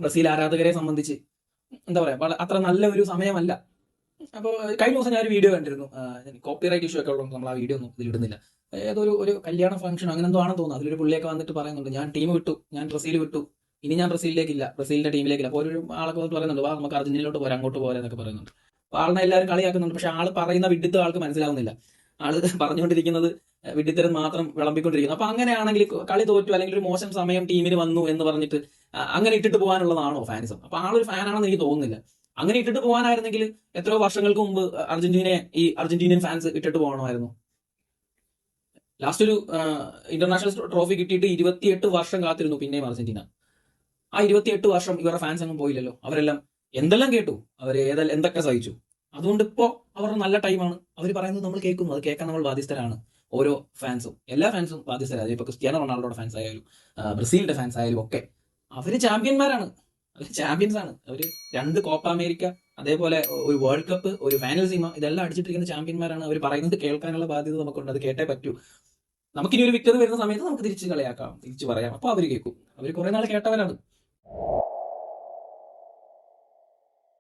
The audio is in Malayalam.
ബ്രസീൽ ആരാധകരെ സംബന്ധിച്ച് എന്താ പറയാ അത്ര നല്ല ഒരു സമയമല്ല. അപ്പോൾ കഴിഞ്ഞ ദിവസം ഞാൻ ഒരു വീഡിയോ കണ്ടിരുന്നു. കോപ്പിറൈറ്റ് ഇഷ്യൂ ഒക്കെ ഉള്ളത് നമ്മൾ ആ വീഡിയോ ഒന്നും ഇതിലിടുന്നില്ല. ഏതൊരു ഒരു കല്യാണ ഫംഗ്ഷൻ അങ്ങനെ എന്തോ ആണെന്ന് തോന്നുന്നു. അതിലൊരു പുള്ളിയൊക്കെ വന്നിട്ട് പറയുന്നുണ്ട്, ഞാൻ ടീം വിട്ടു, ഞാൻ ബ്രസീൽ വിട്ടു, ഇനി ഞാൻ ബ്രസീലിലേക്കില്ല, ബ്രസീലിന്റെ ടീമിലേക്കില്ല. അപ്പോൾ ഒരു ആളൊക്കെ വന്നിട്ട് പറയുന്നുണ്ട്, വാ നമുക്ക് അർജന്റീനയിലോട്ട് പോരാ, അങ്ങോട്ട് പോരാ എന്നൊക്കെ പറയുന്നുണ്ട്. അപ്പോൾ ആളിനെ എല്ലാവരും കളിയാക്കുന്നുണ്ട്. പക്ഷെ ആള് പറയുന്ന വിഡിത്ത് ആൾക്ക് മനസ്സിലാവുന്നില്ല. ആള് പറഞ്ഞുകൊണ്ടിരിക്കുന്നത് വിഡിത്തരം മാത്രം വിളമ്പിക്കൊണ്ടിരിക്കുന്നു. അപ്പൊ അങ്ങനെയാണെങ്കിൽ കളി തോറ്റു അല്ലെങ്കിൽ ഒരു മോശം സമയം ടീമിന് വന്നു എന്ന് പറഞ്ഞിട്ട് അങ്ങനെ ഇട്ടിട്ട് പോകാനുള്ളതാണോ ഫാനിസം? അപ്പൊ ആളൊരു ഫാനാണെന്ന് എനിക്ക് തോന്നുന്നില്ല. അങ്ങനെ ഇട്ടിട്ട് പോകാനായിരുന്നെങ്കിൽ എത്രയോ വർഷങ്ങൾക്ക് മുമ്പ് അർജന്റീനിയൻ ഫാൻസ് ഇട്ടിട്ട് പോകണമായിരുന്നു. ലാസ്റ്റ് ഒരു ഇന്റർനാഷണൽ ട്രോഫി കിട്ടിയിട്ട് 28 വർഷം കാത്തിരുന്നു പിന്നെയും അർജന്റീന. ആ 28 വർഷം ഇവരുടെ ഫാൻസ് ഒന്നും പോയില്ലല്ലോ. അവരെല്ലാം എന്തെല്ലാം കേട്ടു, അവർ എന്തൊക്കെ സഹിച്ചു. അതുകൊണ്ട് ഇപ്പോ അവരുടെ നല്ല ടൈമാണ്. അവർ പറയുന്നത് നമ്മൾ കേൾക്കുന്നു, അത് കേൾക്കാൻ നമ്മൾ ബാധ്യസ്ഥരാണ്. ഓരോ ഫാൻസും, എല്ലാ ഫാൻസും ബാധ്യസ്ഥരാണ്. ഇപ്പൊ ക്രിസ്ത്യാനോ റൊണാൾഡോയുടെ ഫാൻസ് ആയാലും ബ്രസീലിന്റെ ഫാൻസ് ആയാലും ഒക്കെ അവര് ചാമ്പ്യന്മാരാണ്, അവർ ചാമ്പ്യൻസ് ആണ്. അവര് 2 കോപ്പ അമേരിക്ക, അതേപോലെ ഒരു വേൾഡ് കപ്പ്, ഒരു ഫൈനൽ ഇതെല്ലാം അടിച്ചിട്ടിരിക്കുന്ന ചാമ്പ്യന്മാരാണ്. അവർ പറയുന്നത് കേൾക്കാനുള്ള ബാധ്യത നമുക്കുണ്ട്, അത് കേട്ടേ പറ്റൂ. നമുക്കിനി ഒരു വിക്ടറി വരുന്ന സമയത്ത് നമുക്ക് തിരിച്ച് കളിയാക്കാം, തിരിച്ചു പറയാം. അപ്പൊ അവര് കേൾക്കും. അവർ കുറെ നാൾ കേട്ടവരാണ്.